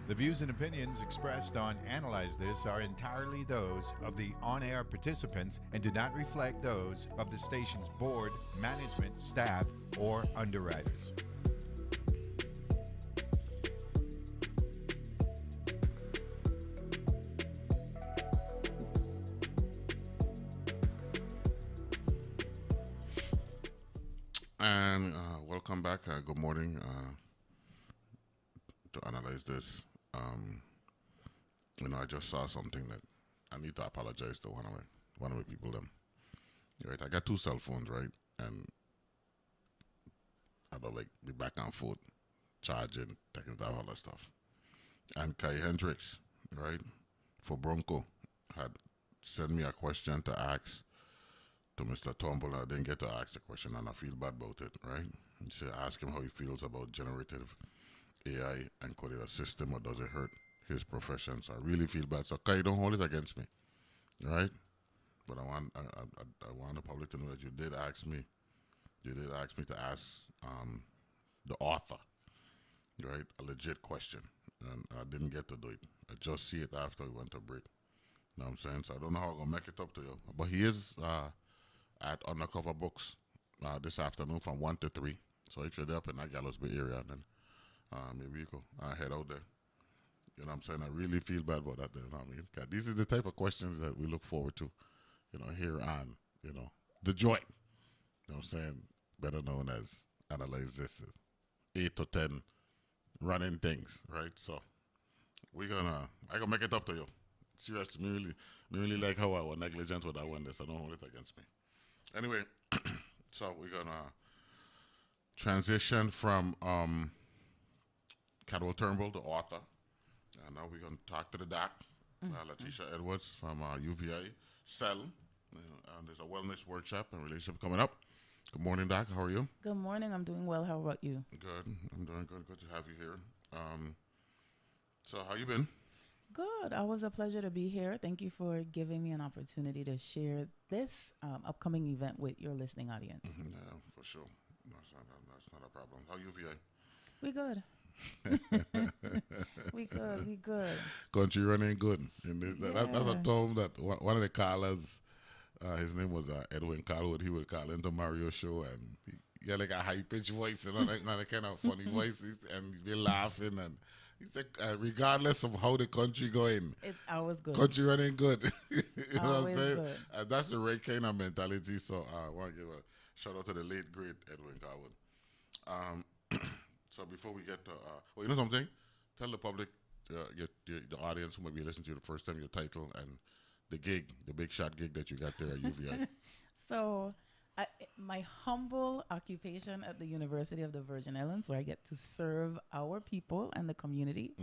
The views and opinions expressed on Analyze This are entirely those of the on air participants and do not reflect those of the station's board, management, staff, or underwriters. And welcome back. Good morning to Analyze This. I just saw something that I need to apologize to one of my people. Right, I got two cell phones, right, and I don't like be back and forth, charging, taking it out, all that stuff. And Kai Hendricks, right, for Bronco, had sent me a question to ask to Mr. Turnbull. I didn't get to ask the question, and I feel bad about it, right? He said, ask him how he feels about generative AI and could it assist him or does it hurt his profession? So I really feel bad. So Kai, don't hold it against me, right? But I want the public to know that you did ask me. You did ask me to ask the author, right, a legit question, and I didn't get to do it. I just see it after we went to break. You know what I'm saying? So I don't know how I'm gonna make it up to you. But he is at Undercover Books this afternoon from 1 to 3. So if you're there up in that Gallows Bay area, then maybe you could head out there. You know what I'm saying? I really feel bad about that. You know what I mean? 'Cause these are the type of questions that we look forward to, here on, The Joint. You know what I'm saying? Better known as Analyze This. 8 to 10 running things, right? So I gonna make it up to you. Seriously, me really like how I was negligent with that one. So don't hold it against me. Anyway, so we're gonna transition from Cadwell Turnbull, the author, and now we're gonna talk to the doc, Latisha Edwards from UVI CELL. And there's a wellness workshop and relationship coming up. Good morning, Doc. How are you? Good morning. I'm doing well. How about you? Good. I'm doing good. Good to have you here. So how you been? Good. Always a pleasure to be here. Thank you for giving me an opportunity to share this upcoming event with your listening audience. Yeah, for sure. That's not a problem. How UVI? We good. We good. Country running good. That's a term that one of the callers, his name was Edwin Carlwood. He would call into Mario show, and he had like a high pitched voice, that kind of funny voice, and he'd be laughing, and he said, regardless of how the country going, It's always good. country running good. You know Always what I'm saying? good. That's the right kind of mentality. So I want to give a shout out to the late great Edwin Carlwood. So before we get to, you know something? Tell the public, the audience who might be listening to you the first time, your title and the gig, the big shot gig that you got there at UVI. So, my humble occupation at the University of the Virgin Islands, where I get to serve our people and the community.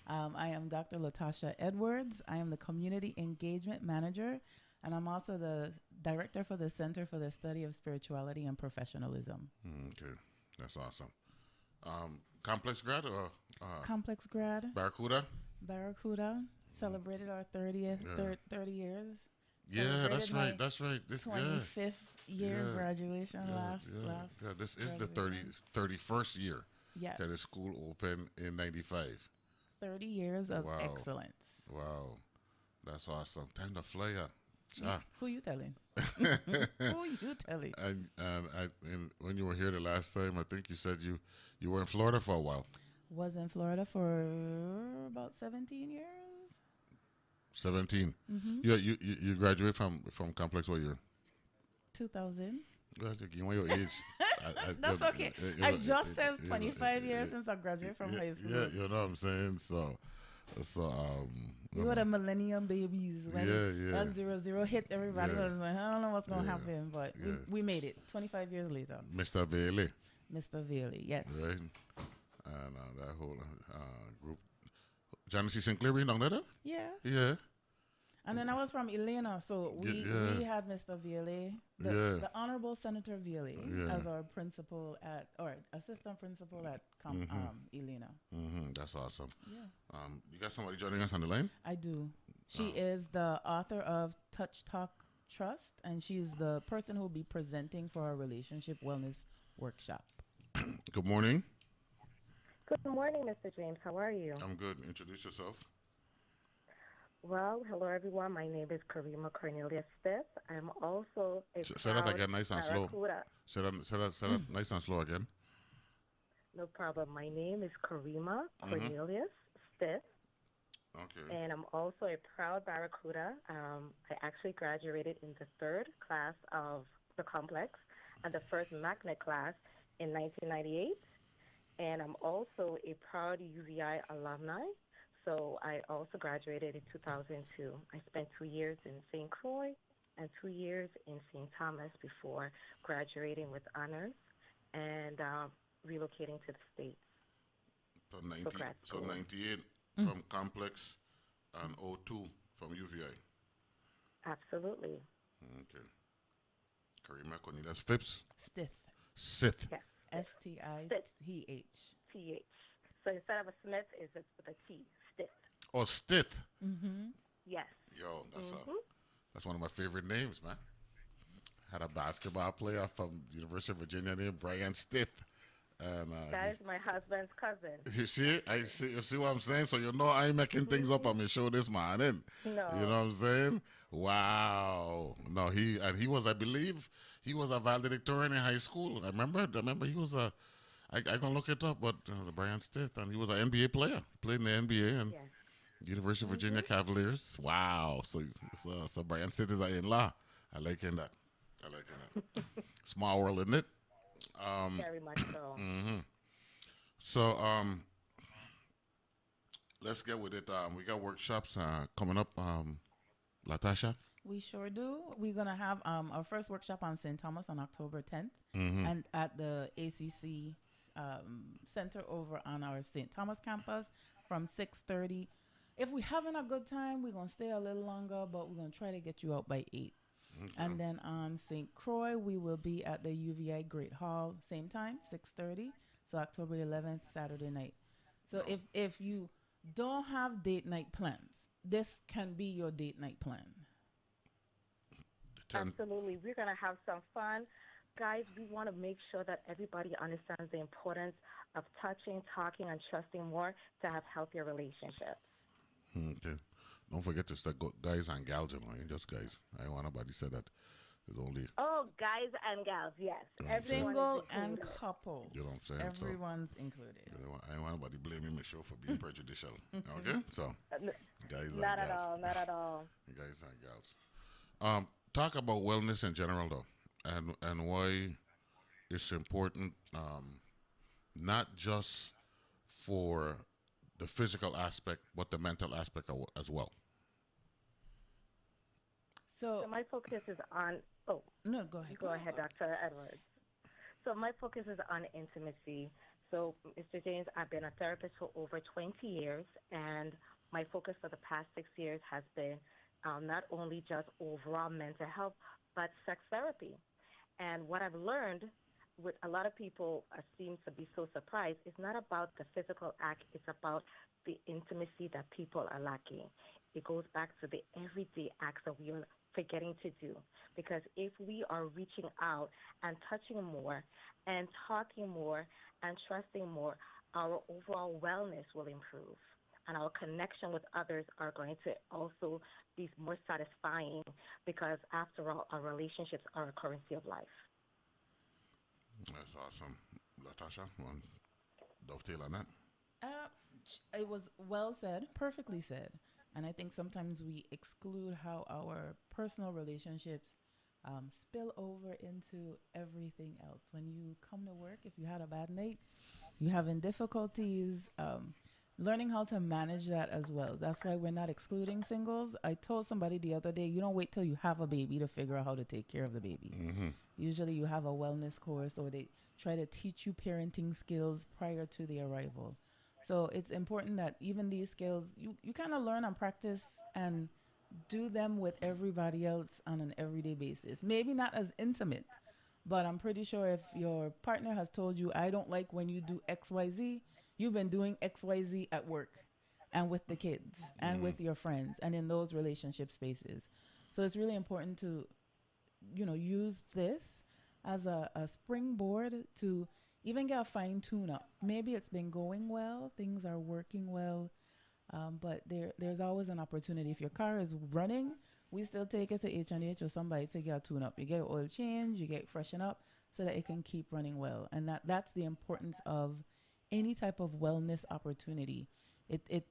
I am Dr. Latisha Edwards. I am the Community Engagement Manager, and I'm also the Director for the Center for the Study of Spirituality and Professionalism. Okay, that's awesome. Complex grad or Complex grad, Barracuda? celebrated our 30 years. Yeah, that's Celebrated right. That's right. This 25th year graduation last. This is the 31st year Yes. that the school opened in 95. 30 years of Wow. excellence. Wow, that's awesome. Time to fly up. Sure. Who you telling? Who you telling? And when you were here the last time, I think you said you were in Florida for a while. Was in Florida for about 17 years. 17. Mm-hmm. You graduated from Complex what year? 2000. Well, you know your age. That's okay. I just said 25 years since I graduated from high school. Yeah, you know what I'm saying? So we were the millennium babies when that 00 hit. Everybody was like, I don't know what's going to happen, but we made it 25 years later. Mr. Bailey. Mr. Bailey, yes. Right. And that whole group. Janice Sinclair being down there? Yeah. Yeah. And then I was from Elena, so we had Mr. Vielle, the Honorable Senator Vielle, as our principal or assistant principal at Elena. That's awesome. Yeah. You got somebody joining us on the line? I do. She is the author of Touch Talk Trust, and she's the person who will be presenting for our relationship wellness workshop. Good morning. Good morning, Mr. James. How are you? I'm good. Introduce yourself. Well, hello, everyone. My name is Karima Cornelia Stith. I'm also a Say that proud again, nice and slow. Barracuda. Say that nice and slow again. No problem. My name is Karima Mm-hmm. Cornelius Stith, Okay. and I'm also a proud Barracuda. I actually graduated in the third class of the complex and the first magnet class in 1998. And I'm also a proud UVI alumni. So I also graduated in 2002. I spent 2 years in St. Croix and 2 years in St. Thomas before graduating with honors and relocating to the States So for 90, grad so school. 98 from Complex and O2 from UVI. Absolutely. Okay. Karima Cornelius Phipps. Stith. Sith. Yes. Stith, Stith. TH. So instead of a Smith, it's with a T, Stith. Or Stith. Mm-hmm. Yes. Yo, hmm that's one of my favorite names, man. Had a basketball player from University of Virginia named Brian Stith. And That is my husband's cousin. you see, you see what I'm saying? So you know I ain't making things up on my show this morning. You know No. what I'm saying? Wow. No, he was, I believe, he was a valedictorian in high school. I remember he was I gonna look it up, but Brian Stith, and he was an NBA player. Played in the NBA and Yes. University of Virginia hmm Cavaliers. Wow. So Brian Stith is an in-law. I like him that. I like him that. Small world, isn't it? Very much so. hmm So let's get with it. We got workshops coming up. Latasha. We sure do. We're gonna have our first workshop on St. Thomas on October 10th, Mm-hmm. and at the ACC center over on our St. Thomas campus from 6:30. If we're having a good time, we're gonna stay a little longer, but we're gonna try to get you out by 8. Okay. And then on St. Croix, we will be at the UVI Great Hall, same time, 6:30. So October 11th, Saturday night. So No. if you don't have date night plans, this can be your date night plan. The 10. Absolutely. We're going to have some fun. Guys, we want to make sure that everybody understands the importance of touching, talking, and trusting more to have healthier relationships. Okay. Don't forget to start guys and gals, you know, ain't just guys. I don't want nobody say that. There's only, Oh, guys and gals, yes. You know what I'm saying? Everyone Single is and included. couples. You know what I'm saying? So Everyone's included. I don't want nobody blaming my show for being prejudicial. Okay? So guys and Not at gals. all, not at all. Guys and gals. Talk about wellness in general though, and why it's important, not just for the physical aspect, but the mental aspect as well. So, So my focus is on, oh, no, go ahead. you go ahead, Dr. Edwards. So my focus is on intimacy. So, Mr. James, I've been a therapist for over 20 years, and my focus for the past 6 years has been not only just overall mental health, but sex therapy. And what I've learned, what a lot of people seem to be so surprised, it's not about the physical act, it's about the intimacy that people are lacking. It goes back to the everyday acts that we are forgetting to do. Because if we are reaching out and touching more and talking more and trusting more, our overall wellness will improve. And our connection with others are going to also be more satisfying because, after all, our relationships are a currency of life. That's awesome. Latasha, want to dovetail on that? It was well said, perfectly said. And I think sometimes we exclude how our personal relationships spill over into everything else. When you come to work, if you had a bad night, you having difficulties, learning how to manage that as well. That's why we're not excluding singles. I told somebody the other day, you don't wait till you have a baby to figure out how to take care of the baby. Mm-hmm. Usually you have a wellness course or they try to teach you parenting skills prior to the arrival. So it's important that even these skills, you kind of learn and practice and do them with everybody else on an everyday basis. Maybe not as intimate, but I'm pretty sure if your partner has told you, I don't like when you do XYZ, you've been doing XYZ at work and with the kids and with your friends and in those relationship spaces. So it's really important to, use this as a springboard to even get a fine tune up. Maybe it's been going well, things are working well, but there's always an opportunity. If your car is running, we still take it to H&H or somebody to get a tune up. You get oil change, you get freshen up so that it can keep running well. And that's the importance of any type of wellness opportunity. It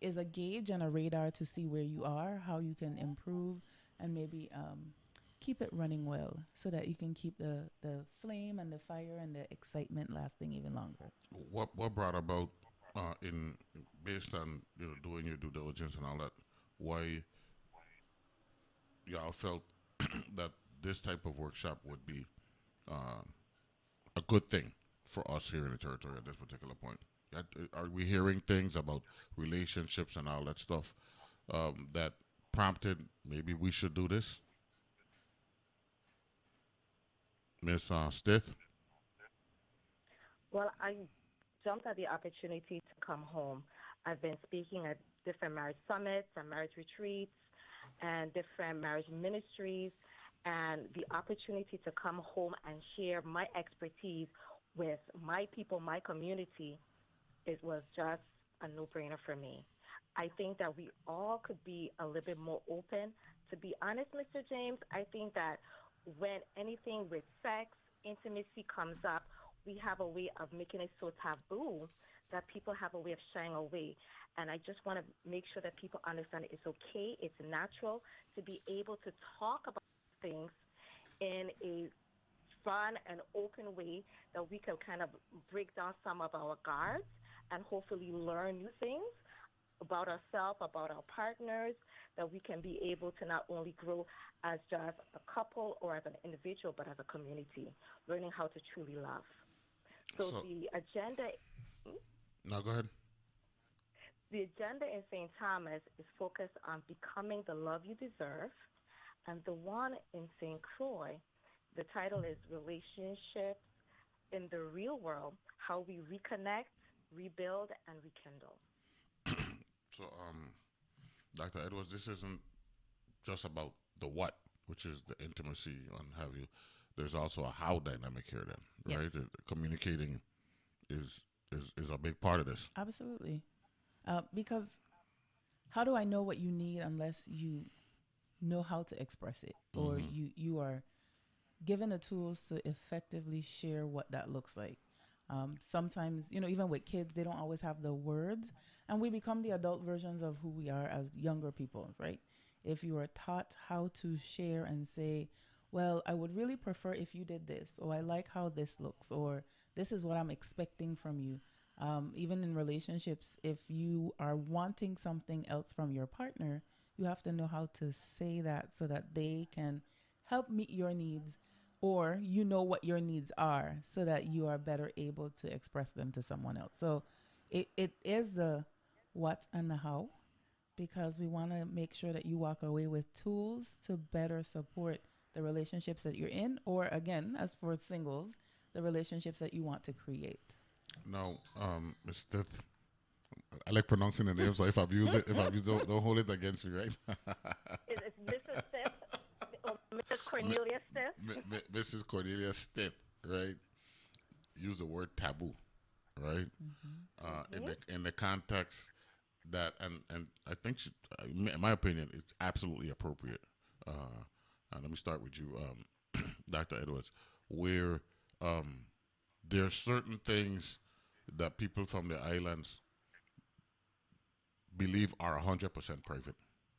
is a gauge and a radar to see where you are, how you can improve, and maybe keep it running well so that you can keep the flame and the fire and the excitement lasting even longer. What brought about in based on doing your due diligence and all that, why y'all felt that this type of workshop would be uh, a good thing for us here in the territory at this particular point? Are we hearing things about relationships and all that stuff that prompted maybe we should do this? Miss Stith? Well, I jumped at the opportunity to come home. I've been speaking at different marriage summits and marriage retreats and different marriage ministries, and the opportunity to come home and share my expertise with my people, my community, it was just a no-brainer for me. I think that we all could be a little bit more open. To be honest, Mr. James, I think that when anything with sex, intimacy comes up, we have a way of making it so taboo that people have a way of shying away. And I just want to make sure that people understand it's okay, it's natural to be able to talk about things in a fun and open way that we can kind of break down some of our guards and hopefully learn new things about ourselves, about our partners, that we can be able to not only grow as just a couple or as an individual, but as a community, learning how to truly love. So the agenda... No, go ahead. The agenda in St. Thomas is focused on becoming the love you deserve, and the one in St. Croix, the title is Relationships in the Real World, How We Reconnect, Rebuild, and Rekindle. So, Dr. Edwards, this isn't just about the what, which is the intimacy and have you. There's also a how dynamic here then, right? Yes. Communicating is a big part of this. Absolutely. Because how do I know what you need unless you know how to express it, or you are given the tools to effectively share what that looks like? Sometimes, even with kids, they don't always have the words, and we become the adult versions of who we are as younger people, right? If you are taught how to share and say, well, I would really prefer if you did this, or I like how this looks, or this is what I'm expecting from you. Even in relationships, if you are wanting something else from your partner, you have to know how to say that so that they can help meet your needs, or what your needs are so that you are better able to express them to someone else. So it is the what and the how, because we want to make sure that you walk away with tools to better support the relationships that you're in, or again, as for singles, the relationships that you want to create. Now, Ms. Stith, I like pronouncing the name, so if I use it, don't hold it against me, right? It's Mrs. Stith or Mrs. Cornelia Stith. Mrs. Cornelia Stith, right? Use the word taboo, right? In the context that, and I think, in my opinion, it's absolutely appropriate. Let me start with you, Dr. Edwards, where there are certain things that people from the islands believe are 100% private.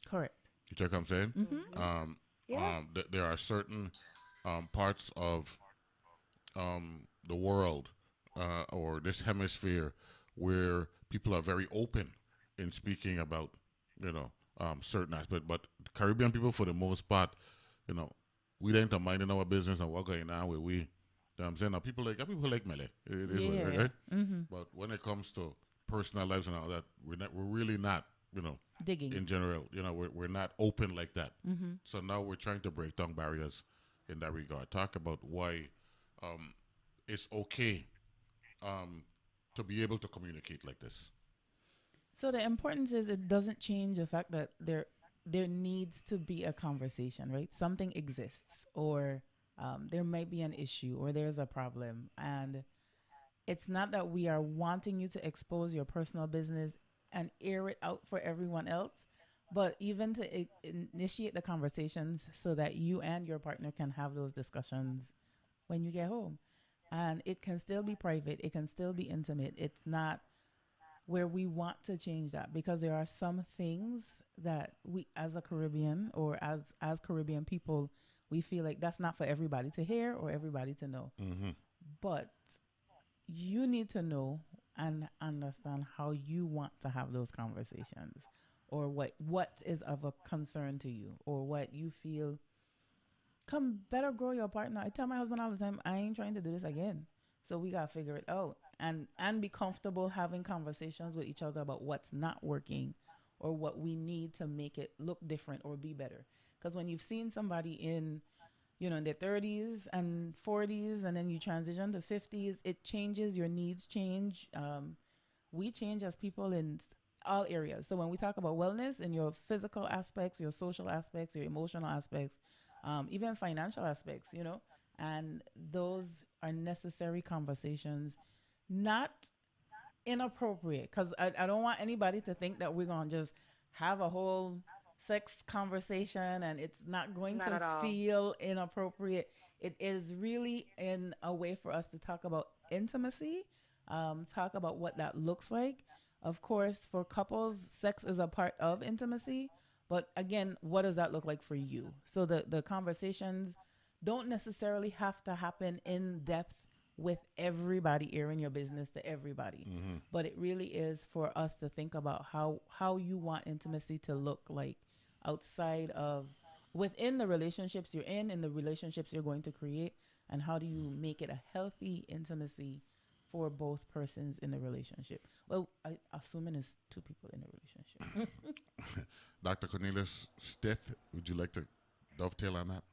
Correct. You check what I'm saying? Mm-hmm. There are certain parts of the world or this hemisphere where people are very open in speaking about, certain aspects. But Caribbean people, for the most part, we ain't minding our business and what's going on where we. You know what I'm saying? Now, people like melee. It is what it is, right? Mm-hmm. But when it comes to personal lives and all that, we're really not, Digging. in general, we're not open like that. Mm-hmm. So now we're trying to break down barriers in that regard. Talk about why it's okay to be able to communicate like this. So the importance is it doesn't change the fact that there needs to be a conversation, right? Something exists, or there might be an issue, or there's a problem, and it's not that we are wanting you to expose your personal business and air it out for everyone else, but even to initiate the conversations so that you and your partner can have those discussions when you get home. And it can still be private, it can still be intimate. It's not where we want to change that, because there are some things that we, as a Caribbean, or as Caribbean people, we feel like that's not for everybody to hear or everybody to know. But you need to know and understand how you want to have those conversations, or what is of a concern to you, or what you feel come better grow your partner. I tell my husband all the time, I ain't trying to do this again. So we gotta figure it out and be comfortable having conversations with each other about what's not working or what we need to make it look different or be better. Because when you've seen somebody in, in their 30s and 40s, and then you transition to 50s, it changes. Your needs change. We change as people in all areas. So when we talk about wellness, in your physical aspects, your social aspects, your emotional aspects, even financial aspects, and those are necessary conversations, not inappropriate. Because I don't want anybody to think that we're going to just have a whole sex conversation and it's not going to feel inappropriate. It is really in a way for us to talk about intimacy, talk about what that looks like. Of course, for couples, sex is a part of intimacy. But again, what does that look like for you? So the conversations don't necessarily have to happen in depth with everybody airing your business to everybody. But it really is for us to think about how you want intimacy to look like outside of, within the relationships you're in the relationships you're going to create, and how do you make it a healthy intimacy for both persons in the relationship. Well, assuming it's two people in a relationship. Dr. Cornelius Stith, would you like to dovetail on that?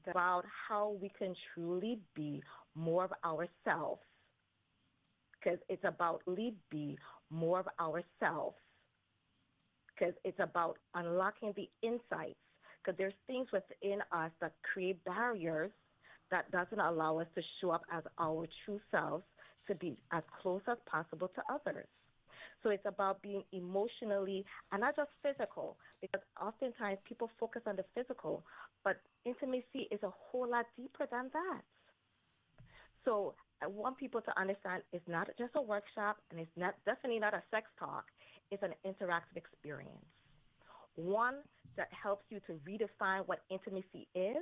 About how we can truly be more of ourselves, because it's about really be more of ourselves, because it's about unlocking the insights, because there's things within us that create barriers that doesn't allow us to show up as our true selves, to be as close as possible to others. So it's about being emotionally, and not just physical, because oftentimes people focus on the physical, but intimacy is a whole lot deeper than that. So I want people to understand it's not just a workshop, and it's not definitely not a sex talk. It's an interactive experience. One that helps you to redefine what intimacy is,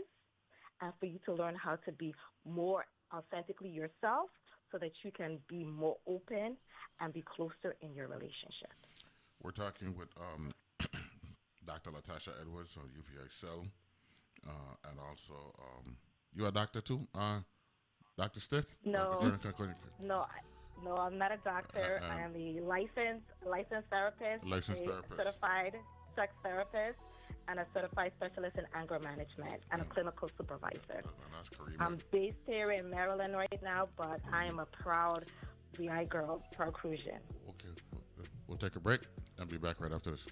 and for you to learn how to be more authentically yourself, so that you can be more open and be closer in your relationship. We're talking with Dr. Latisha Edwards of UVI CELL, and also you are a doctor too, Dr. Stith? No, no, I'm not a doctor. I am a licensed therapist, certified sex therapist, and a certified specialist in anger management, and a clinical supervisor. I'm based here in Maryland right now, but I am a proud VI girl, proud Crucian. Okay, we'll take a break and be back right after this.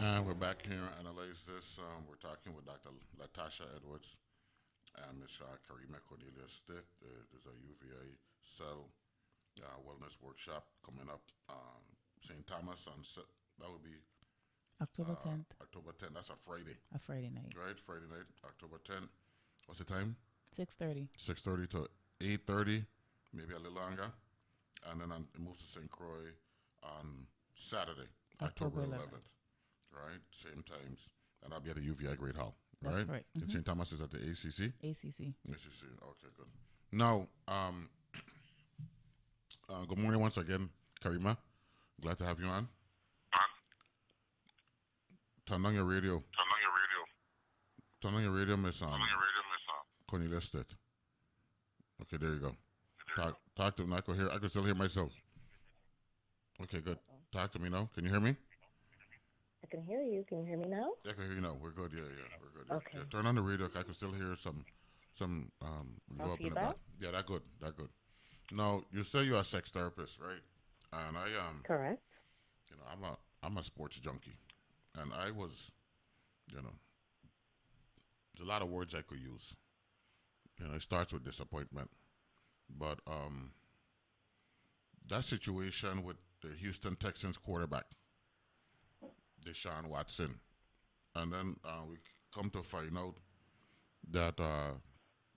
And we're back here to analyze this. We're talking with Dr. Latisha Edwards and Ms. Karima Cornelia Stith. There's a UVI CELL Wellness Workshop coming up St. Thomas that would be October 10th, October 10th. That's a Friday, a Friday night. right? Friday night, October 10th. What's the time? 6:30. 6:30 to 8:30, maybe a little longer. And then it moves to St. Croix on Saturday, October 11th. Right? Same times. And I'll be at the UVI Great Hall. That's Right? correct. And St. Thomas is at the ACC? ACC. ACC. Okay, good. Now, good morning once again, Karima. Glad to have you on. Turn on your radio. Turn on your radio, Miss Cornelia Stith. Okay, there you go. Talk to me. I can still hear myself. Okay, good. Talk to me now. Can you hear me? I can hear you. Can you hear me now? Yeah, I can hear you now. We're good. Yeah, we're good. Okay. Yeah, turn on the radio. I can still hear some reverb in the back. feedback? Yeah, that good. Now, you say you're a sex therapist, right? And I Correct. you know, I'm a sports junkie, and I was, you know, there's a lot of words I could use. You know, it starts with disappointment, but that situation with the Houston Texans quarterback, Deshaun Watson, and then we come to find out that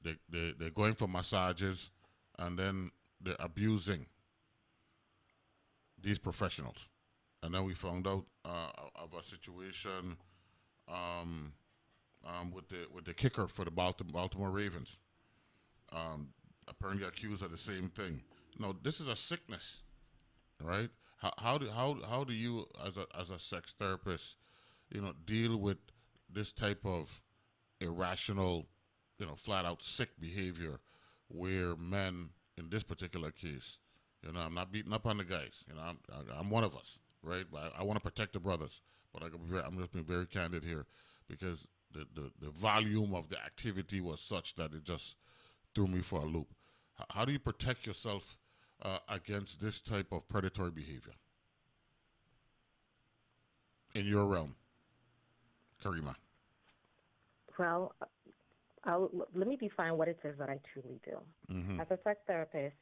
they're going for massages, and then they're abusing these professionals, and then we found out of a situation with the kicker for the Baltimore Ravens, apparently accused of the same thing. No, this is a sickness, right? How do you as a sex therapist, you know, deal with this type of irrational, you know, flat out sick behavior, where men in this particular case, you know, I'm not beating up on the guys, you know, I'm one of us, right? But I want to protect the brothers, but I'm just being very candid here, because the volume of the activity was such that it just threw me for a loop. How do you protect yourself against this type of predatory behavior in your realm, Karima? Well, let me define what it is that I truly do. Mm-hmm. As a sex therapist,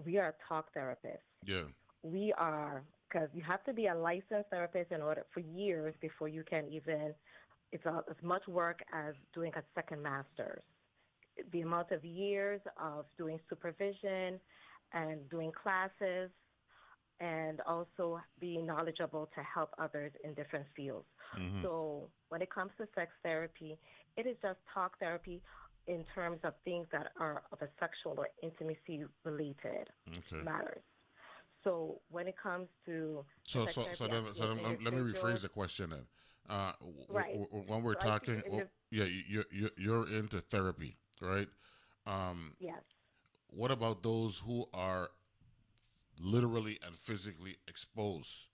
we are talk therapists. Yeah. We are, because you have to be a licensed therapist in order for years before you can even, it's as much work as doing a second master's. The amount of years of doing supervision and doing classes, and also being knowledgeable to help others in different fields. Mm-hmm. So when it comes to sex therapy, it is just talk therapy in terms of things that are of a sexual or intimacy related matters. So when it comes to so let me rephrase the question then. Right. When we're talking, you're into therapy, right? Yes. What about those who are literally and physically exposed,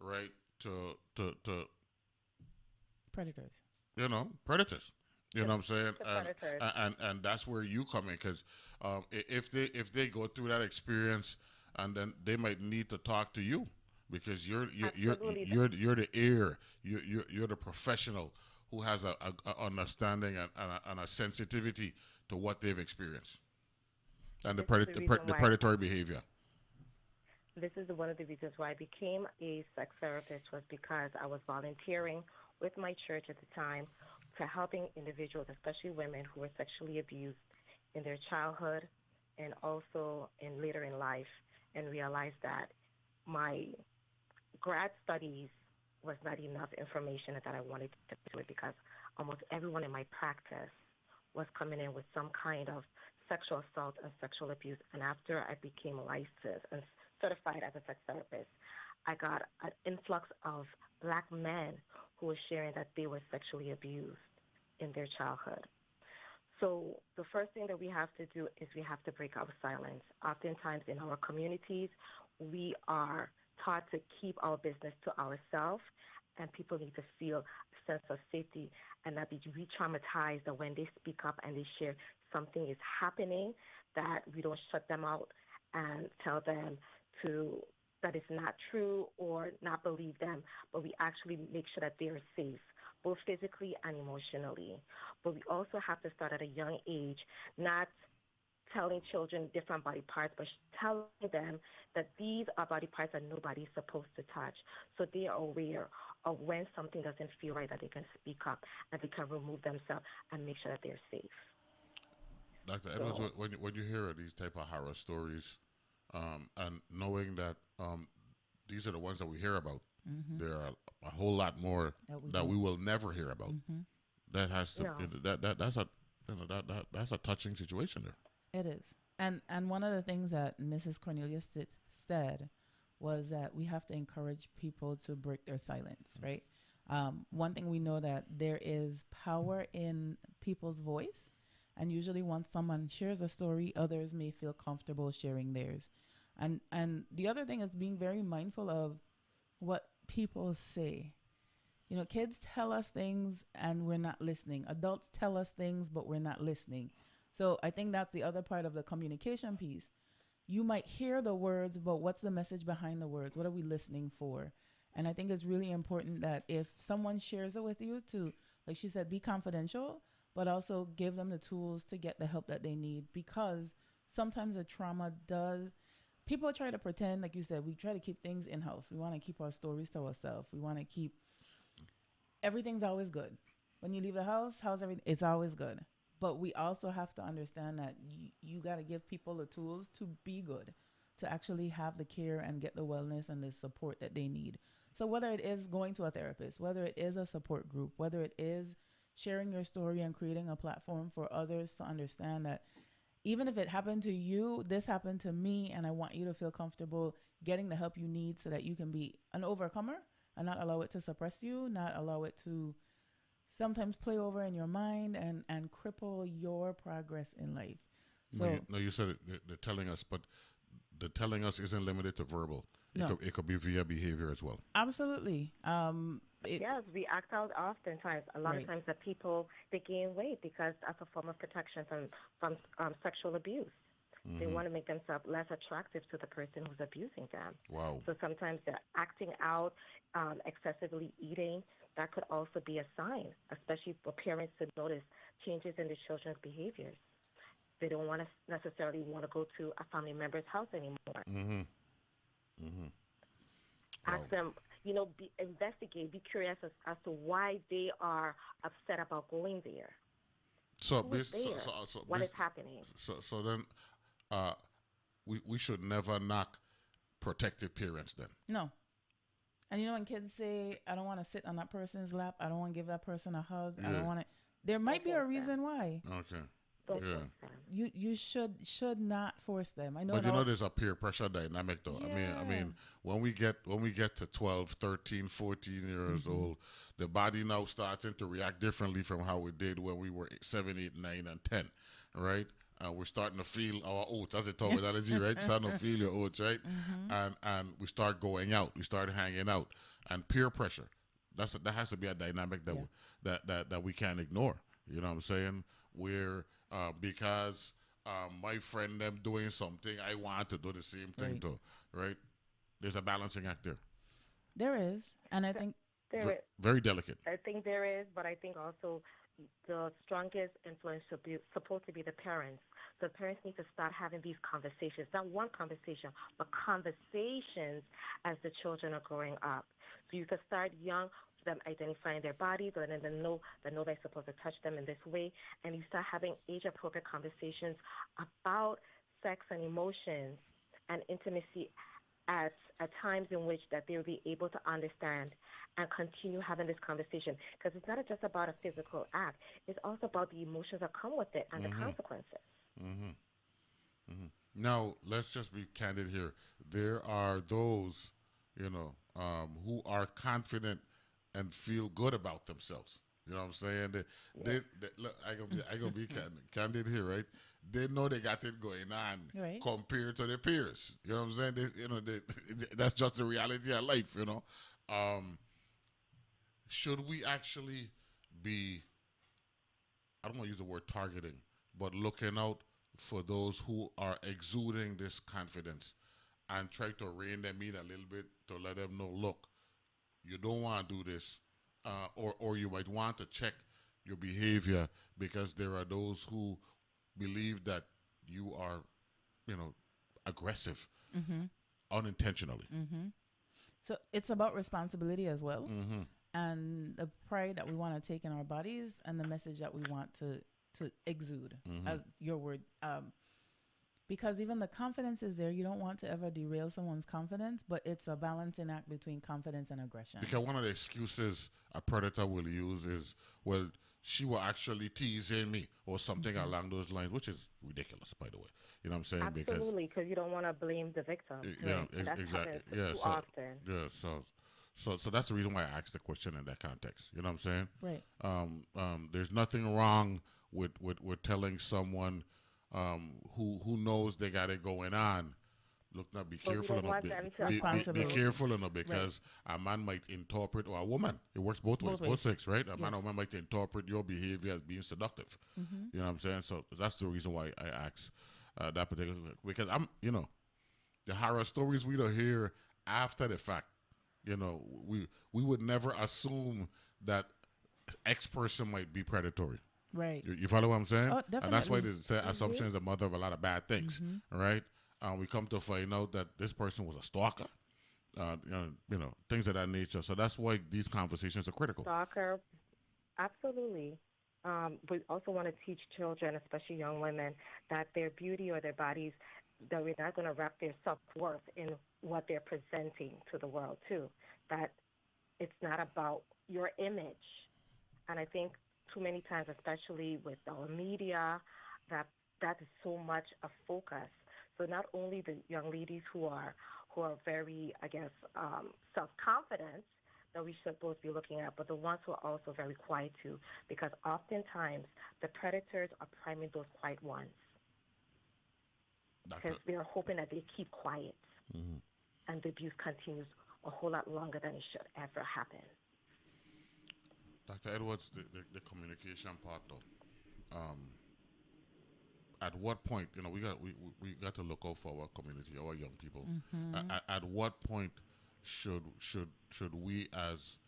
right, to Predators. you know, predators? You know what I'm saying? Predators. And that's where you come in, because if they go through that experience, and then they might need to talk to you, because you're the ear, you're the professional who has a understanding and a sensitivity to what they've experienced and the predatory behavior. This is one of the reasons why I became a sex therapist, was because I was volunteering with my church at the time to helping individuals, especially women, who were sexually abused in their childhood and also later in life, and realized that my grad studies was not enough information that I wanted to do it, because almost everyone in my practice was coming in with some kind of sexual assault and sexual abuse. And after I became licensed and certified as a sex therapist, I got an influx of black men who were sharing that they were sexually abused in their childhood. So the first thing that we have to do is we have to break our silence. Oftentimes in our communities, we are taught to keep our business to ourselves, and people need to feel a sense of safety and not be re-traumatized that when they speak up and they share something is happening, that we don't shut them out and tell them to that is not true or not believe them, but we actually make sure that they're safe, both physically and emotionally. But we also have to start at a young age, not telling children different body parts, but telling them that these are body parts that nobody's supposed to touch. So they are aware of when something doesn't feel right, that they can speak up and they can remove themselves and make sure that they're safe. Dr. Edwards, when you hear these type of horror stories, and knowing that these are the ones that we hear about, there are a whole lot more that we will never hear about. That has to that's a touching situation there. It is. And one of the things that Mrs. Cornelius said was that we have to encourage people to break their silence, right? One thing we know that there is power in people's voice. And usually once someone shares a story, others may feel comfortable sharing theirs. And the other thing is being very mindful of what people say. You know, kids tell us things and we're not listening. Adults tell us things, but we're not listening. So I think that's the other part of the communication piece. You might hear the words, but what's the message behind the words? What are we listening for? And I think it's really important that if someone shares it with you to, like she said, be confidential, but also give them the tools to get the help that they need, because sometimes the trauma does, people try to pretend, like you said, we try to keep things in-house. We want to keep our stories to ourselves. We want to keep, everything's always good. When you leave the house, how's everything? It's always good. But we also have to understand that you got to give people the tools to be good, to actually have the care and get the wellness and the support that they need. So whether it is going to a therapist, whether it is a support group, whether it is sharing your story and creating a platform for others to understand that even if it happened to you, this happened to me, and I want you to feel comfortable getting the help you need so that you can be an overcomer and not allow it to suppress you, not allow it to sometimes play over in your mind and cripple your progress in life. So, you said it, they're telling us, but the telling us isn't limited to verbal. It could be via behavior as well. Absolutely. Yes, we act out oftentimes. A lot of times that people, they gain weight because that's a form of protection from sexual abuse. They want to make themselves less attractive to the person who's abusing them. Wow. So sometimes they're acting out, excessively eating. That could also be a sign, especially for parents to notice changes in the children's behaviors. They don't want to necessarily want to go to a family member's house anymore. Ask them, investigate, be curious as to why they are upset about going there. What is happening? So then, we should never knock protective parents then. No. And when kids say, I don't want to sit on that person's lap, I don't want to give that person a hug, I don't want to, there might be a reason why. Okay. You should not force them. I know. But there's a peer pressure dynamic though. Yeah. I mean, when we get to 12, 13, 14 years old, the body now starting to react differently from how we did when we were 7, 8, 9, and 10, right? We're starting to feel our oats, as they talk with allergy, right? Starting to feel your oats, right? And we start going out, we start hanging out, and peer pressure. That has to be a dynamic that we can't ignore. You know what I'm saying? Because my friend them doing something, I want to do the same thing too, right? There's a balancing act there. There is, and I think very delicate. I think there is, but I think also the strongest influence should be supposed to be the parents. The parents need to start having these conversations, not one conversation, but conversations as the children are growing up. So you can start young, them identifying their bodies, letting them know that nobody's supposed to touch them in this way, and you start having age-appropriate conversations about sex and emotions and intimacy at times in which that they'll be able to understand and continue having this conversation, because it's not just about a physical act, it's also about the emotions that come with it and the consequences. Now, let's just be candid here. There are those, who are confident and feel good about themselves. You know what I'm saying? They look, I gonna be candid here, right? They know they got it going on compared to their peers. You know what I'm saying? That's just the reality of life. Should we actually be, I don't want to use the word targeting, but looking out for those who are exuding this confidence and try to rein them in a little bit to let them know, look, you don't want to do this, or you might want to check your behavior because there are those who believe that you are, aggressive unintentionally. So it's about responsibility as well, and the pride that we want to take in our bodies, and the message that we want to exude, as your word. Because even the confidence is there. You don't want to ever derail someone's confidence, but it's a balancing act between confidence and aggression. Because one of the excuses a predator will use is, well, she will actually teasing me or something along those lines, which is ridiculous, by the way. You know what I'm saying? Absolutely, because you don't want to blame the victim. Exactly. Too often. Yeah, so that's the reason why I asked the question in that context. You know what I'm saying? Right. There's nothing wrong with telling someone who knows they got it going on. Look, now be careful enough. Be careful enough, because a man might interpret, or a woman. It works both ways, both sex, right? A man or woman might interpret your behavior as being seductive. You know what I'm saying? So that's the reason why I asked that particular, because the horror stories we don't hear after the fact. We would never assume that X person might be predatory. Right. You follow what I'm saying? Oh, definitely. And that's why the assumption is the mother of a lot of bad things, right? We come to find out that this person was a stalker, things of that nature. So that's why these conversations are critical. Stalker, absolutely. We also want to teach children, especially young women, that their beauty or their bodies, that we're not going to wrap their self-worth in what they're presenting to the world, too. That it's not about your image. And I think too many times, especially with our media, that is so much a focus. So not only the young ladies who are very, I guess, self-confident, that we should both be looking at, but the ones who are also very quiet too, because oftentimes the predators are priming those quiet ones, because they're hoping that they keep quiet, and the abuse continues a whole lot longer than it should ever happen. Dr. Edwards, the communication part though. At what point, we got to look out for our community, our young people. At what point should we as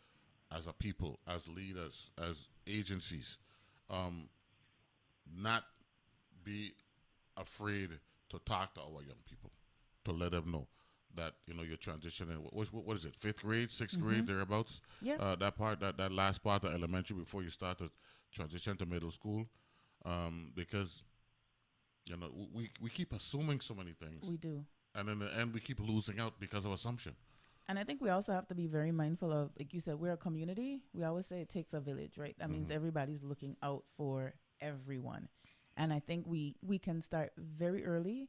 a people, as leaders, as agencies, not be afraid to talk to our young people, to let them know that you're transitioning. What is it? 5th grade, 6th grade, thereabouts. Yeah. That part, that last part of elementary before you start to transition to middle school, because we keep assuming so many things. We do. And in the end, we keep losing out because of assumption. And I think we also have to be very mindful of, like you said, we're a community. We always say it takes a village, right? That means everybody's looking out for everyone. And I think we can start very early.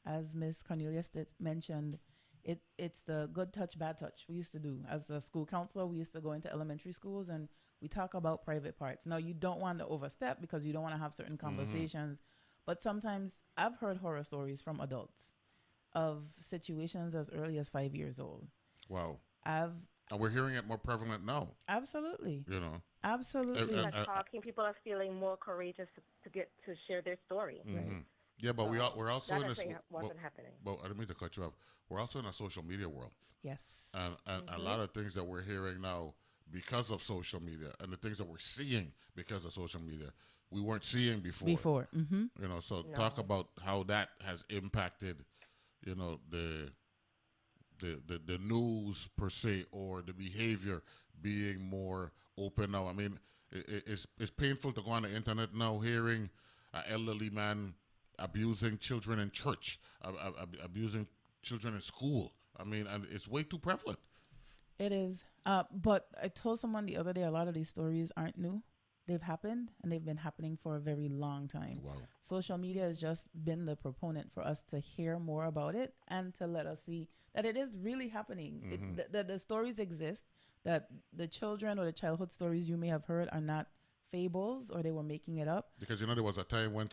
As Ms. Cornelia mentioned, it's the good touch, bad touch we used to do. As a school counselor, we used to go into elementary schools and we talk about private parts. Now, you don't want to overstep because you don't want to have certain conversations. But sometimes I've heard horror stories from adults of situations as early as 5 years old. Wow. And we're hearing it more prevalent now. Absolutely. Absolutely. People are talking. People are feeling more courageous to share their story. Right? Yeah, but we're also in this. Wasn't happening. But I didn't mean to cut you off. We're also in a social media world. Yes. And a lot of things that we're hearing now because of social media, and the things that we're seeing because of social media, we weren't seeing before. So talk about how that has impacted, the news per se, or the behavior being more open now. I mean, it's painful to go on the internet now hearing an elderly man abusing children in church, abusing children in school. I mean, and it's way too prevalent. It is. But I told someone the other day, a lot of these stories aren't new. They've happened, and they've been happening for a very long time. Wow. Social media has just been the proponent for us to hear more about it and to let us see that it is really happening. The stories exist, that the children or the childhood stories you may have heard are not fables or they were making it up. Because, there was a time when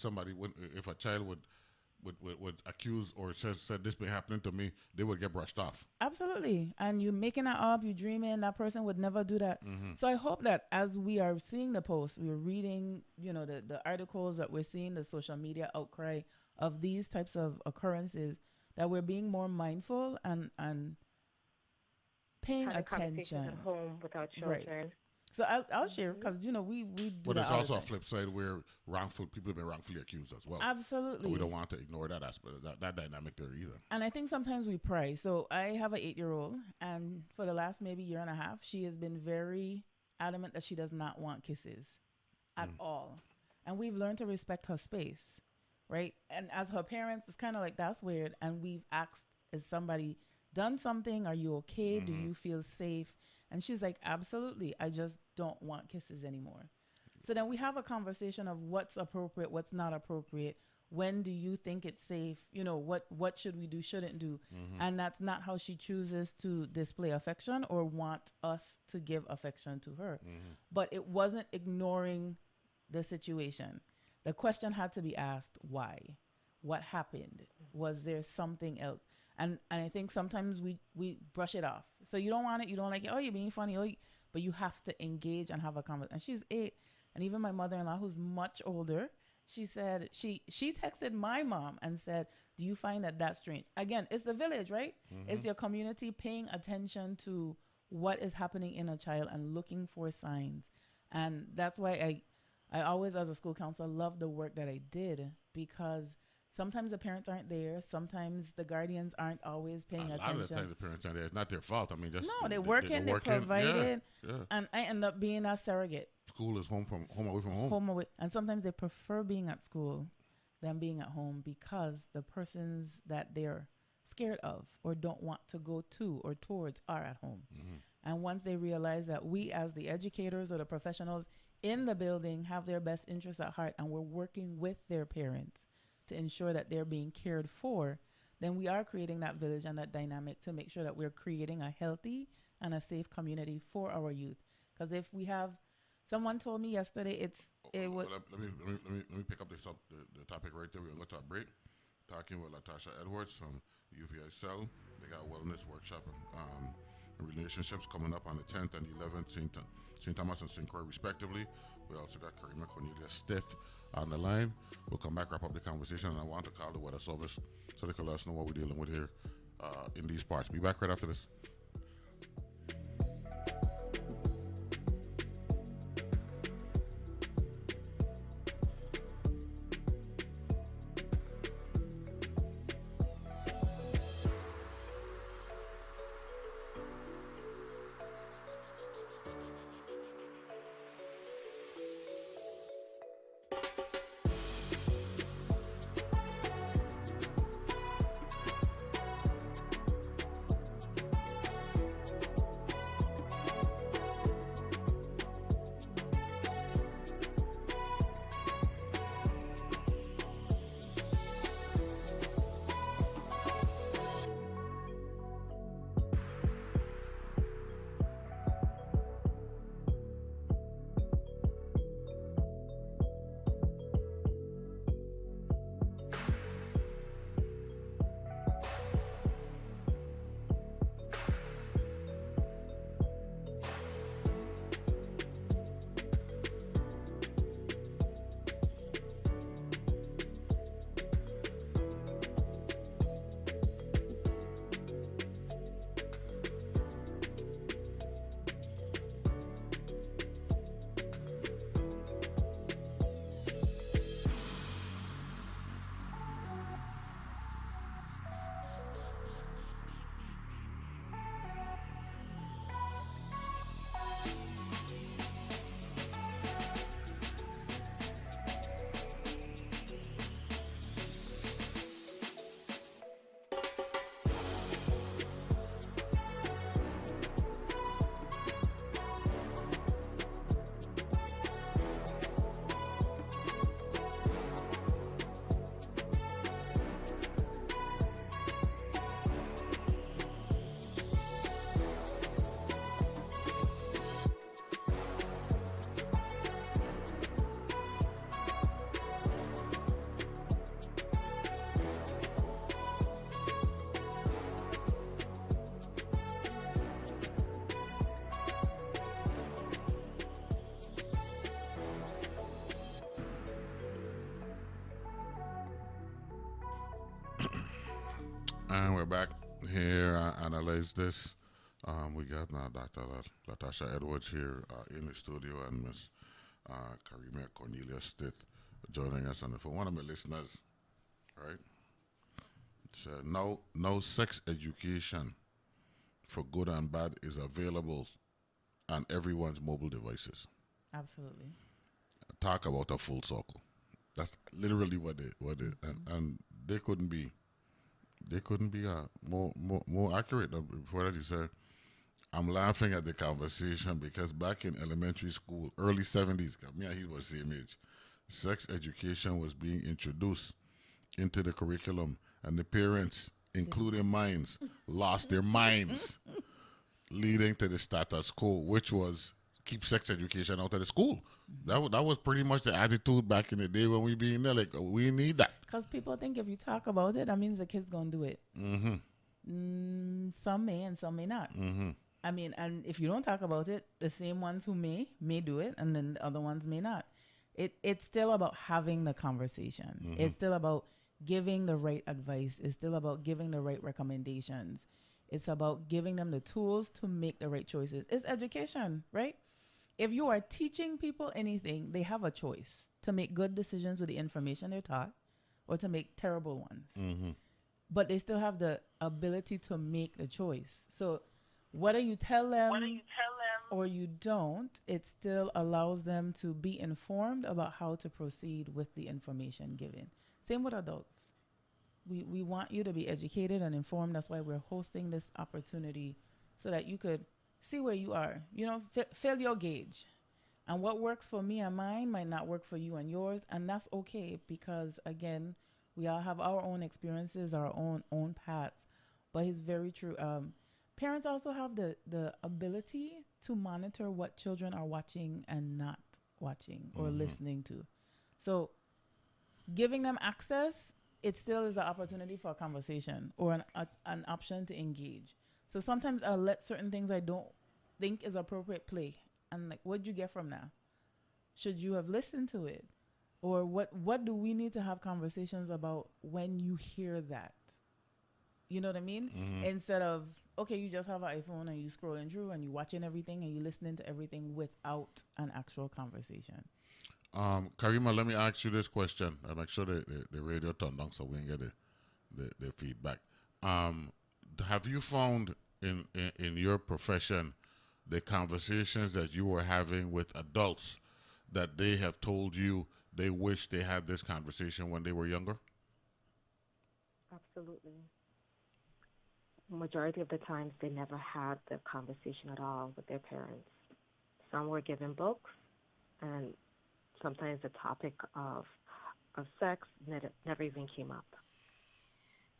if a child would accuse or said this be happening to me, they would get brushed off. Absolutely. And you making that up, you dreaming, that person would never do that. So I hope that as we are seeing the posts, we're reading, the articles that we're seeing, the social media outcry of these types of occurrences, that we're being more mindful and paying Having conversations attention. at home with our Right. children. So I'll share because you know we do But that there's all also the a time. flip side where people have been wrongfully accused as well. Absolutely. So we don't want to ignore that aspect, that dynamic there either. And I think sometimes we pray. So I have an 8-year-old, and for the last maybe year and a half, she has been very adamant that she does not want kisses at all. And we've learned to respect her space, right? And as her parents, it's kind of like, that's weird. And we've asked, is somebody done something? Are you okay? Do you feel safe? And she's like, absolutely. I just don't want kisses anymore. So then we have a conversation of what's appropriate, what's not appropriate. When do you think it's safe? You know, what should we do, shouldn't do? And that's not how she chooses to display affection or want us to give affection to her. But it wasn't ignoring the situation. The question had to be asked, why? What happened? Was there something else? And I think sometimes we brush it off. So you don't want it, you don't like it, oh, you're being funny, but you have to engage and have a conversation. And she's 8. And even my mother-in-law, who's much older, she said, she texted my mom and said, do you find that that's strange? Again, it's the village, right? It's your community paying attention to what is happening in a child and looking for signs. And that's why I always, as a school counselor, love the work that I did, because sometimes the parents aren't there. Sometimes the guardians aren't always paying attention. A lot of the times the parents aren't there. It's not their fault. I mean, just no, they work in, they provided, yeah. and I end up being a surrogate. School is home away from home. Home away, and sometimes they prefer being at school than being at home because the persons that they're scared of or don't want to go to or towards are at home. And once they realize that we, as the educators or the professionals in the building, have their best interests at heart, and we're working with their parents to ensure that they're being cared for, then we are creating that village and that dynamic to make sure that we're creating a healthy and a safe community for our youth. Because if we have, someone told me yesterday, it was. Let me pick up the topic right there. We're going to let break. Talking with Latisha Edwards from UVI CELL. They got a wellness workshop and relationships coming up on the 10th and 11th, St. Thomas and St. Croix respectively. We also got Karima Cornelia Stith on the line. We'll come back, wrap up the conversation, and I want to call the weather service so they can let us know what we're dealing with here in these parts. Be back right after this. And we're back here. Analyze this. We got now Dr. Latisha Edwards here in the studio, and Miss Karima Cornelia Stitt joining us on the phone. One of my listeners, right? So no sex education for good and bad is available on everyone's mobile devices. Absolutely. Talk about a full circle. That's literally what they and they couldn't be more accurate. Before that, you said, I'm laughing at the conversation because back in elementary school, early 70s, me and he was the same age, sex education was being introduced into the curriculum, and the parents, including mine, lost their minds, leading to the status quo, which was keep sex education out of the school. That was pretty much the attitude back in the day when we being there. Like, we need that. Because people think if you talk about it, that means the kid's going to do it. Some may and some may not. I mean, and if you don't talk about it, the same ones who may do it, and then the other ones may not. It's still about having the conversation. It's still about giving the right advice. It's still about giving the right recommendations. It's about giving them the tools to make the right choices. It's education, right? If you are teaching people anything, they have a choice to make good decisions with the information they're taught or to make terrible ones. But they still have the ability to make the choice. So whether you tell them or you don't, it still allows them to be informed about how to proceed with the information given. Same with adults. We want you to be educated and informed. That's why we're hosting this opportunity so that you could see where you are. You know, fill your gauge. And what works for me and mine might not work for you and yours. And that's okay because, again, we all have our own experiences, our own paths. But it's very true. Parents also have the ability to monitor what children are watching and not watching or listening to. So giving them access, it still is an opportunity for a conversation or an option to engage. So sometimes I'll let certain things I don't think is appropriate play. And like, what'd you get from that? Should you have listened to it? Or what do we need to have conversations about when you hear that? You know what I mean? Instead of, okay, you just have an iPhone and you scrolling through and you watching everything and you listening to everything without an actual conversation. Karima, let me ask you this question. I make sure the radio turned on so we can get the feedback. Have you found in your profession the conversations that you were having with adults that they have told you they wish they had this conversation when they were younger? Absolutely. Majority of the times, they never had the conversation at all with their parents. Some were given books, and sometimes the topic of sex never even came up.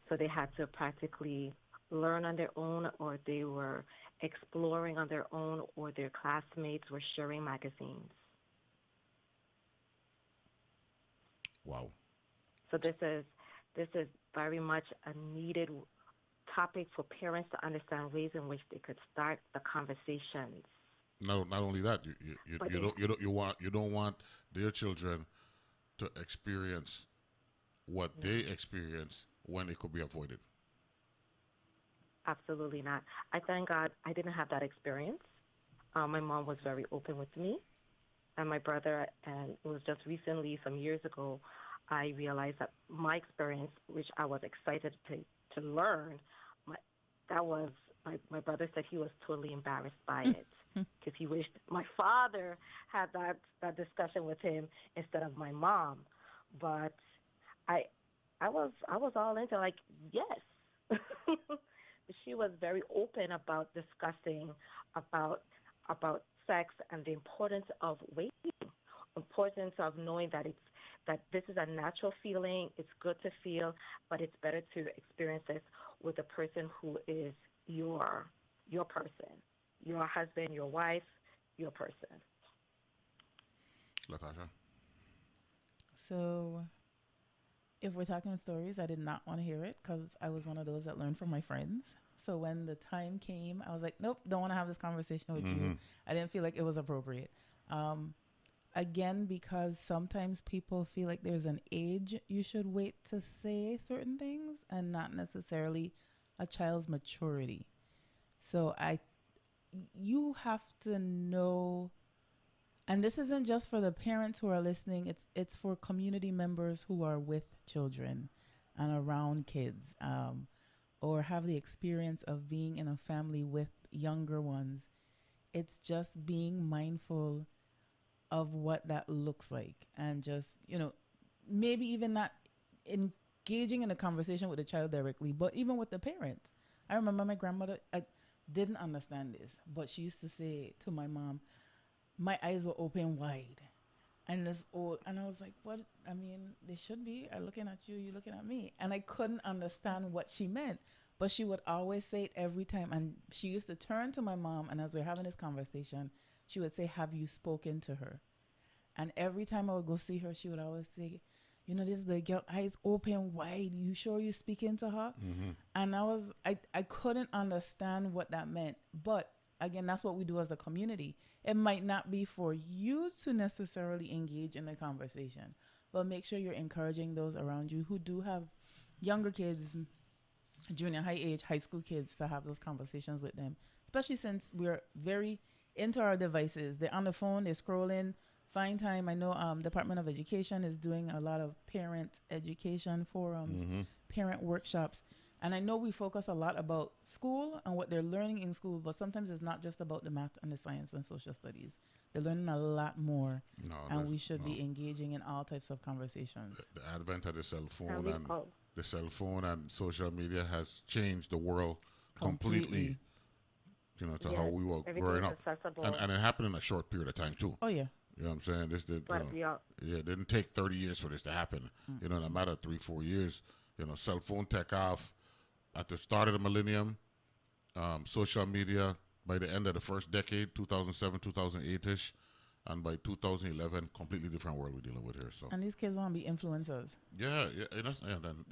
So they had to practically learn on their own, or they were exploring on their own, or their classmates were sharing magazines. Wow. So this is very much a needed topic for parents to understand ways in which they could start the conversations. No, not only that, you don't want their children to experience what they experience when it could be avoided. Absolutely not. I thank God I didn't have that experience. My mom was very open with me and my brother, and it was just recently, some years ago, I realized that my experience, which I was excited to learn, my brother said he was totally embarrassed by it because he wished my father had that discussion with him instead of my mom. But I was all into, like, yes. She was very open about discussing about sex and the importance of waiting, importance of knowing that this is a natural feeling. It's good to feel, but it's better to experience it with a person who is your person, your husband, your wife, your person. Latisha? So if we're talking stories, I did not want to hear it because I was one of those that learned from my friends. So when the time came, I was like, nope, don't want to have this conversation with you. I didn't feel like it was appropriate. again, because sometimes people feel like there's an age you should wait to say certain things and not necessarily a child's maturity. So you have to know, and this isn't just for the parents who are listening, it's for community members who are with children and around kids, or have the experience of being in a family with younger ones. It's just being mindful of what that looks like, and just, maybe even not engaging in a conversation with the child directly, but even with the parents. I remember my grandmother, I didn't understand this, but she used to say to my mom, my eyes were open wide. And this old, and I was like, what? I mean, they should be. I'm looking at you, you looking at me. And I couldn't understand what she meant. But she would always say it every time. And she used to turn to my mom, and as we're having this conversation, she would say, have you spoken to her? And every time I would go see her, she would always say, this is the girl, eyes open wide. You sure you speaking to her? Mm-hmm. And I couldn't understand what that meant. But again, that's what we do as a community. It might not be for you to necessarily engage in the conversation, but make sure you're encouraging those around you who do have younger kids, junior high age, high school kids, to have those conversations with them, especially since we're very into our devices. They're on the phone, they're scrolling. Find time. I know Department of Education is doing a lot of parent education forums, Mm-hmm. parent workshops. And I know we focus a lot about school and what they're learning in school, but sometimes it's not just about the math and the science and social studies. They're learning a lot more, No, and we should be engaging in all types of conversations. The advent of the cell phone And we, and oh, the cell phone and social media has changed the world completely. To how yes, we were everything growing is up, accessible. and it happened in a short period of time too. Oh, yeah. You know what I'm saying? This did, But yeah, it didn't take 30 years for this to happen. In a matter of 3-4 years, cell phone tech off at the start of the millennium, social media by the end of the first decade, 2007, 2008-ish, and by 2011, completely different world we're dealing with here. So And these kids want to be influencers. yeah,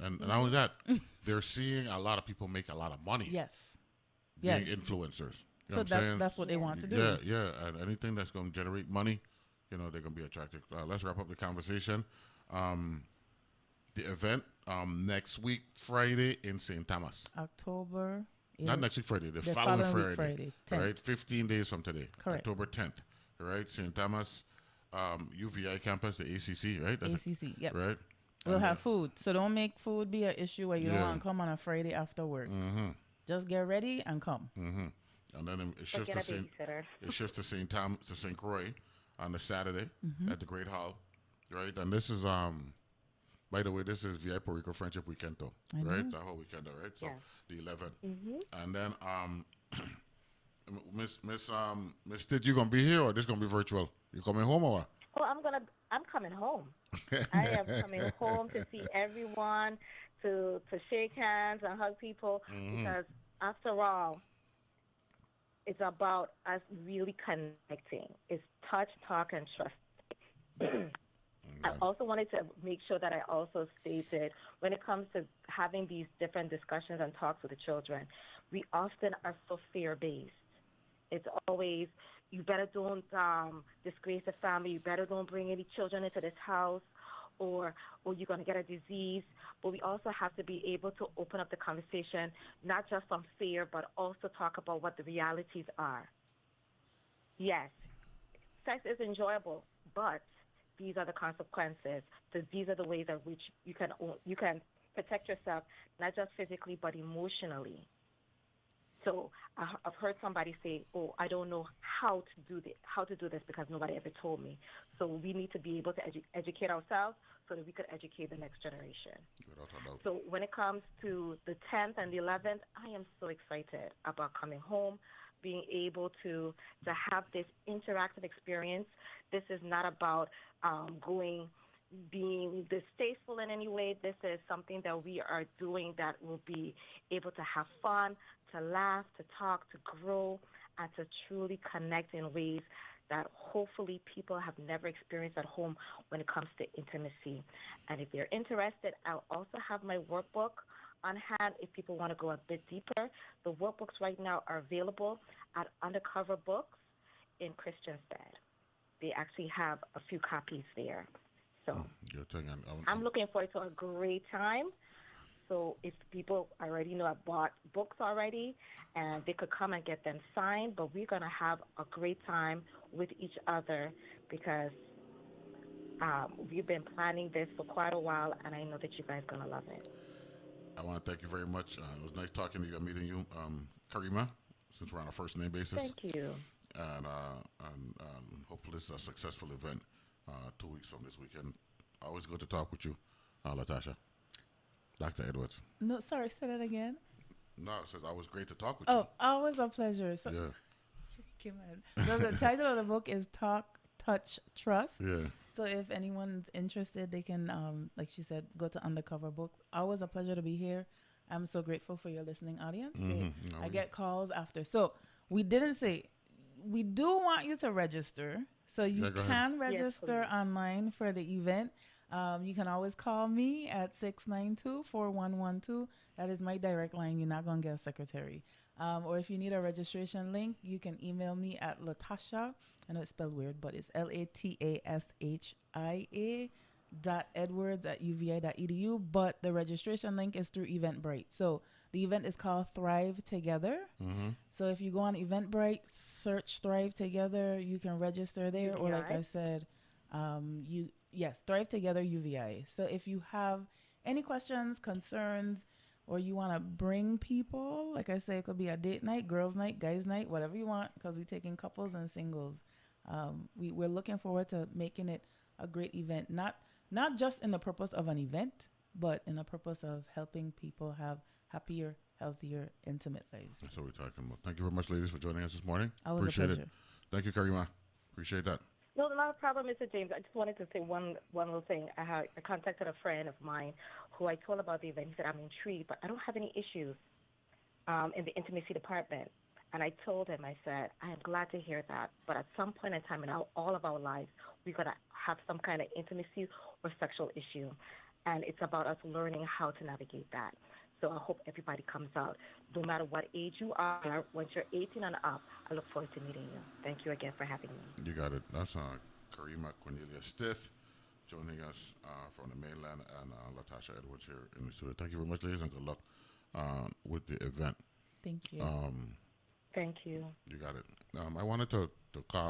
and not only that, they're seeing a lot of people make a lot of money Yes. being Yes. influencers. You know So what I'm saying? that's what they want to do. Yeah, and anything that's going to generate money, they're going to be attracted. Let's wrap up the conversation. The event next week, Friday in St. Thomas. October. Not next week, Friday. The The following following week, Friday. Friday, 10th. Right? 15 days from today. Correct. October 10th. Right? St. Thomas, UVI campus, the ACC, right? That's ACC, yep. right? We'll And, have food. So don't make food be an issue where you don't Yeah. want to come on a Friday after work. Mm-hmm. Just get ready and come. Mm-hmm. And then it but shifts get to a St. babysitter. It shifts to St. Croix on the Saturday Mm-hmm. at the Great Hall, right? And this is by the way, this is VI Puerto Rico Friendship Weekend, though, I know. right? It's our whole weekend, though, right? So Yeah. the 11th, Mm-hmm. and then Miss Stitch, you gonna be here or this gonna be virtual? You coming home or what? Oh, I'm coming home. I am coming home to see everyone, to shake hands and hug people, because after all, it's about us really connecting. It's touch, talk, and trust. I also wanted to make sure that I also stated, when it comes to having these different discussions and talks with the children, we often are so fear-based. It's always, you better don't disgrace the family, you better don't bring any children into this house, or you're going to get a disease. But we also have to be able to open up the conversation, not just from fear, but also talk about what the realities are. Yes, sex is enjoyable, but these are the consequences. So these are the ways in which you can protect yourself, not just physically, but emotionally. So I've heard somebody say, "Oh, I don't know how to do this because nobody ever told me." So we need to be able to educate ourselves so that we could educate the next generation. Without a doubt. So when it comes to the 10th and the 11th, I am so excited about coming home, being able to have this interactive experience. This is not about being distasteful in any way. This is something that we are doing that will be able to have fun, to laugh, to talk, to grow, and to truly connect in ways that hopefully people have never experienced at home when it comes to intimacy. And if you're interested, I'll also have my workbook on hand if people want to go a bit deeper. The workbooks right now are available at Undercover Books in Christiansted. they actually have a few copies there. So Good thing. I'm looking forward to a great time. So if people already know I've bought books already, and they could come and get them signed, but we're going to have a great time with each other because we've been planning this for quite a while, and I know that you guys are going to love it. I want to thank you very much. It was nice talking to you, meeting you, Karima, since we're on a first name basis. Thank you. And hopefully it's a successful event 2 weeks from this weekend. Always good to talk with you, Latasha. Dr. Edwards. No, sorry, say that again. No, it says always great to talk with you. Oh, always a pleasure. So, yeah. So the title of the book is Talk, Touch, Trust. Yeah. So if anyone's interested, they can, like she said, go to Undercover Books. Always a pleasure to be here. I'm so grateful for your listening audience. Mm-hmm. I get calls after. So we didn't say, we do want you to register. So you can register online for the event. You can always call me at 692-4112. That is my direct line. You're not going to get a secretary. Or if you need a registration link, you can email me at Latasha. I know it's spelled weird, but it's LATASHIA.edwards@uvi.edu. But the registration link is through Eventbrite. So the event is called Thrive Together. Mm-hmm. So if you go on Eventbrite, search Thrive Together, you can register there. UVI. Or like I said, Thrive Together UVI. So if you have any questions, concerns, or you want to bring people, like I say, it could be a date night, girls' night, guys' night, whatever you want, because we're taking couples and singles. We're looking forward to making it a great event, not just in the purpose of an event, but in the purpose of helping people have happier, healthier, intimate lives. That's what we're talking about. Thank you very much, ladies, for joining us this morning. Appreciate it. Thank you, Karima. Appreciate that. No, not a problem, Mr. James. I just wanted to say one little thing. I contacted a friend of mine who I told about the event. He said, I'm intrigued, but I don't have any issues in the intimacy department. And I told him, I said, I am glad to hear that. But at some point in time in all of our lives, we're going to have some kind of intimacy or sexual issue. And it's about us learning how to navigate that. So I hope everybody comes out. No matter what age you are, once you're 18 and up, I look forward to meeting you. Thank you again for having me. You got it. That's Karima Cornelia Stith joining us from the mainland, and Latasha Edwards here in the studio. Thank you very much, ladies, and good luck with the event. Thank you. Thank you. You got it. I wanted to call